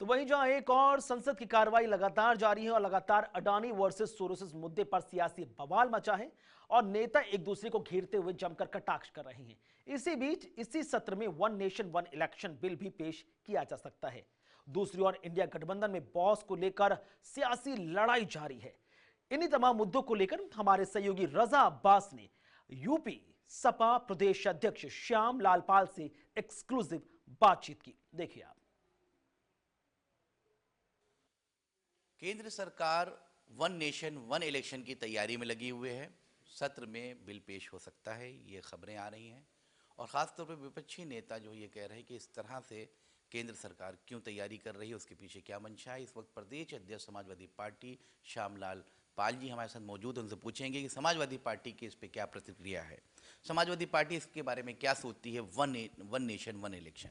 तो वहीं जहां एक और संसद की कार्रवाई लगातार जारी है और लगातार अडानी वर्सेस सोरोसिस मुद्दे पर सियासी बवाल मचा है और नेता एक दूसरे को घेरते हुए जमकर कटाक्ष कर रहे हैं। इसी बीच इसी सत्र में one nation one election bill भी पेश किया जा सकता है। दूसरी ओर इंडिया गठबंधन में बॉस को लेकर सियासी लड़ाई जारी है। इन्हीं तमाम मुद्दों को लेकर हमारे सहयोगी रजा अब्बास ने यूपी सपा प्रदेश अध्यक्ष श्याम लालपाल से एक्सक्लूसिव बातचीत की। देखिए आप। केंद्र सरकार वन नेशन वन इलेक्शन की तैयारी में लगी हुए है। सत्र में बिल पेश हो सकता है, ये खबरें आ रही हैं और ख़ासतौर पर विपक्षी नेता जो ये कह रहे हैं कि इस तरह से केंद्र सरकार क्यों तैयारी कर रही है, उसके पीछे क्या मंशा है। इस वक्त प्रदेश अध्यक्ष समाजवादी पार्टी श्यामलाल पाल जी हमारे साथ मौजूद हैं। उनसे पूछेंगे कि समाजवादी पार्टी की इस पर क्या प्रतिक्रिया है, समाजवादी पार्टी इसके बारे में क्या सोचती है। One nation one election.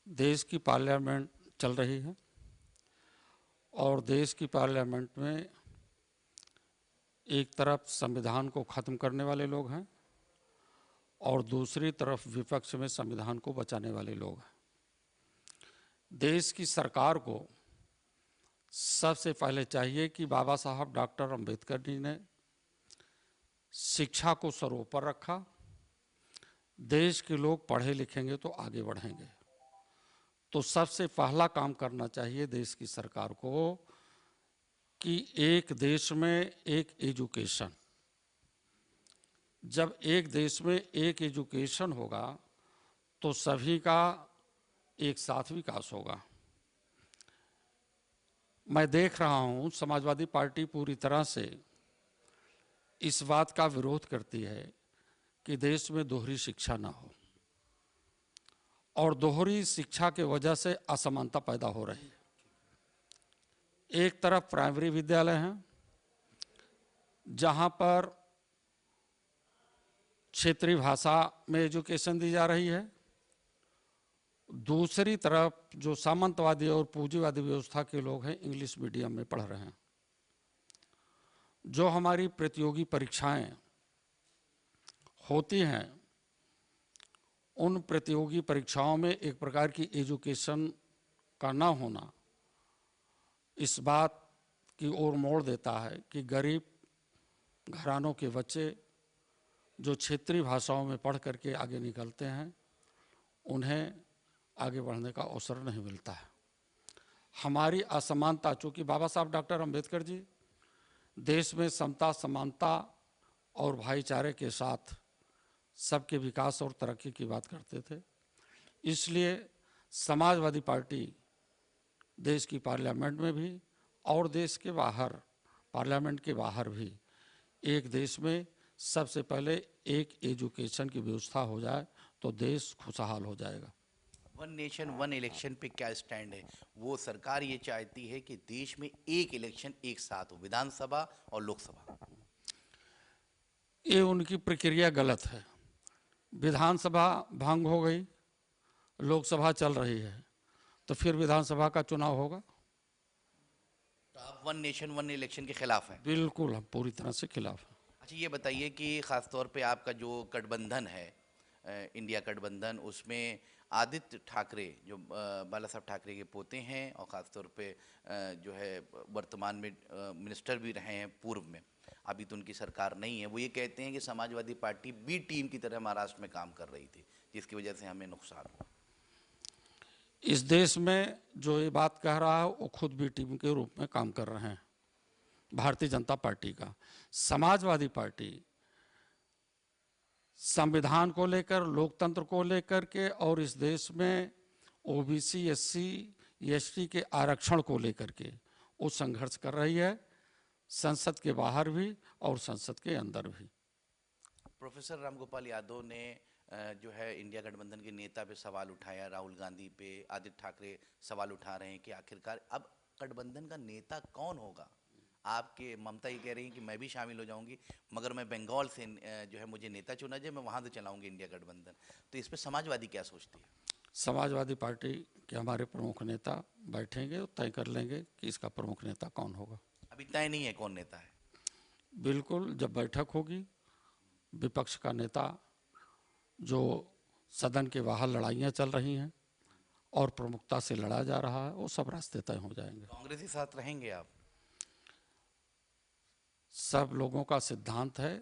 देश की पार्लियामेंट चल रही है और देश की पार्लियामेंट में एक तरफ संविधान को ख़त्म करने वाले लोग हैं और दूसरी तरफ विपक्ष में संविधान को बचाने वाले लोग हैं। देश की सरकार को सबसे पहले चाहिए कि बाबा साहब डॉक्टर अंबेडकर जी ने शिक्षा को सर्वोपरि रखा। देश के लोग पढ़े लिखेंगे तो आगे बढ़ेंगे। तो सबसे पहला काम करना चाहिए देश की सरकार को कि एक देश में एक एजुकेशन, जब एक देश में एक एजुकेशन होगा तो सभी का एक साथ विकास होगा। मैं देख रहा हूँ समाजवादी पार्टी पूरी तरह से इस बात का विरोध करती है कि देश में दोहरी शिक्षा ना हो और दोहरी शिक्षा के वजह से असमानता पैदा हो रही है। एक तरफ प्राइमरी विद्यालय हैं जहां पर क्षेत्रीय भाषा में एजुकेशन दी जा रही है, दूसरी तरफ जो सामंतवादी और पूंजीवादी व्यवस्था के लोग हैं इंग्लिश मीडियम में पढ़ रहे हैं। जो हमारी प्रतियोगी परीक्षाएं होती हैं उन प्रतियोगी परीक्षाओं में एक प्रकार की एजुकेशन का ना होना इस बात की ओर मोड़ देता है कि गरीब घरानों के बच्चे जो क्षेत्रीय भाषाओं में पढ़ करके आगे निकलते हैं उन्हें आगे बढ़ने का अवसर नहीं मिलता है। हमारी असमानता, चूँकि बाबा साहब डॉक्टर अंबेडकर जी देश में समता समानता और भाईचारे के साथ सबके विकास और तरक्की की बात करते थे, इसलिए समाजवादी पार्टी देश की पार्लियामेंट में भी और देश के बाहर पार्लियामेंट के बाहर भी एक देश में सबसे पहले एक एजुकेशन की व्यवस्था हो जाए तो देश खुशहाल हो जाएगा। वन नेशन वन इलेक्शन पे क्या स्टैंड है? वो सरकार ये चाहती है कि देश में एक इलेक्शन एक साथ हो, विधानसभा और लोकसभा। ये उनकी प्रक्रिया गलत है। विधानसभा भंग हो गई, लोकसभा चल रही है, तो फिर विधानसभा का चुनाव होगा। तो आप वन नेशन वन इलेक्शन के खिलाफ हैं? बिल्कुल, हम पूरी तरह से खिलाफ हैं। अच्छा, ये बताइए कि ख़ासतौर पे आपका जो गठबंधन है इंडिया गठबंधन, उसमें आदित्य ठाकरे जो बाला साहब ठाकरे के पोते हैं और ख़ासतौर पे जो है वर्तमान में मिनिस्टर भी रहे हैं पूर्व में, अभी तो उनकी सरकार नहीं है, वो ये कहते हैं कि समाजवादी पार्टी बी टीम की तरह महाराष्ट्र में काम कर रही थी जिसकी वजह से हमें नुकसान हुआ। इस देश में जो ये बात कह रहा है वो खुद भी टीम के रूप में काम कर रहे हैं भारतीय जनता पार्टी का। समाजवादी पार्टी संविधान को लेकर, लोकतंत्र को लेकर के और इस देश में ओबीसी एससी एसटी के आरक्षण को लेकर के वो संघर्ष कर रही है, संसद के बाहर भी और संसद के अंदर भी। प्रोफेसर रामगोपाल यादव ने जो है इंडिया गठबंधन के नेता पे सवाल उठाया, राहुल गांधी पे आदित्य ठाकरे सवाल उठा रहे हैं कि आखिरकार अब गठबंधन का नेता कौन होगा। आपके ममता ये कह रही हैं कि मैं भी शामिल हो जाऊंगी, मगर मैं बंगाल से जो है मुझे नेता चुना जाए, मैं वहाँ से चलाऊंगी इंडिया गठबंधन। तो इस पर समाजवादी क्या सोचती है? समाजवादी पार्टी के हमारे प्रमुख नेता बैठेंगे और तय कर लेंगे कि इसका प्रमुख नेता कौन होगा। अभी तय नहीं है कौन नेता है? बिल्कुल, जब बैठक होगी विपक्ष का नेता जो सदन के बाहर लड़ाइयाँ चल रही हैं और प्रमुखता से लड़ा जा रहा है, वो सब रास्ते तय हो जाएंगे। कांग्रेस के साथ रहेंगे आप? सब लोगों का सिद्धांत है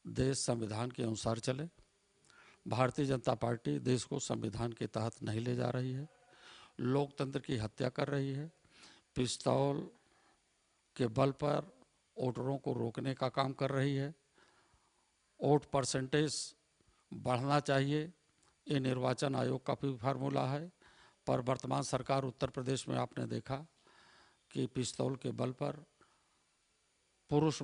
देश संविधान के अनुसार चले। भारतीय जनता पार्टी देश को संविधान के तहत नहीं ले जा रही है, लोकतंत्र की हत्या कर रही है, पिस्तौल के बल पर वोटरों को रोकने का काम कर रही है। वोट परसेंटेज बढ़ना चाहिए, ये निर्वाचन आयोग का भी फार्मूला है, पर वर्तमान सरकार उत्तर प्रदेश में आपने देखा कि पिस्तौल के बल पर पुरुष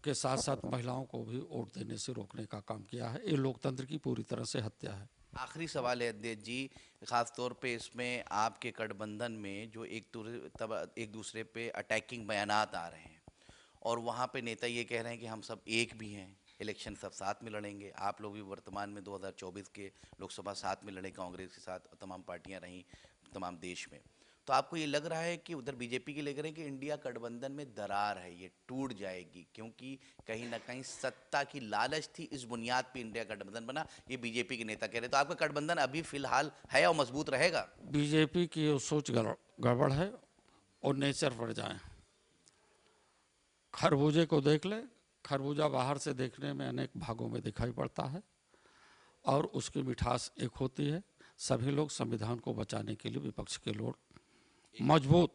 के साथ साथ महिलाओं को भी वोट देने से रोकने का काम किया है। ये लोकतंत्र की पूरी तरह से हत्या है। आखिरी सवाल है अध्यक्ष जी, खास तौर पे इसमें आपके गठबंधन में जो एक दूसरे पे अटैकिंग बयानात आ रहे हैं और वहाँ पे नेता ये कह रहे हैं कि हम सब एक भी हैं, इलेक्शन सब साथ में लड़ेंगे। आप लोग भी वर्तमान में 2024 के लोकसभा साथ में लड़े, कांग्रेस के साथ तमाम पार्टियां रहीं तमाम देश में, तो आपको ये लग रहा है कि उधर बीजेपी के लेकर कि इंडिया गठबंधन में दरार है, ये टूट जाएगी? क्योंकि कहीं ना कहीं सत्ता की लालच थी, इस बुनियाद पे इंडिया गठबंधन बना, ये बीजेपी के नेता कह रहे। तो आपका गठबंधन अभी फिलहाल है और मजबूत रहेगा? बीजेपी की सोच गड़बड़ है और नेचर पर जाए। खरबूजे को देख ले, खरबूजा बाहर से देखने में अनेक भागों में दिखाई पड़ता है और उसकी मिठास एक होती है। सभी लोग संविधान को बचाने के लिए विपक्ष के लोग मजबूत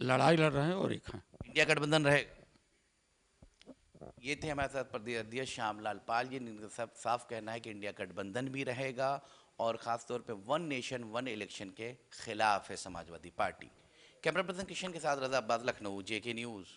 लड़ाई लड़ रहे हैं और एक हैं। इंडिया गठबंधन रहेगा। ये थे हमारे साथ प्रदेश अध्यक्ष श्यामलाल पाल जी, जिनका सब साफ कहना है कि इंडिया गठबंधन भी रहेगा और खासतौर पे वन नेशन वन इलेक्शन के खिलाफ है Samajwadi party. Camera person Kishan के साथ रजा अब्बास, लखनऊ, जेके न्यूज़।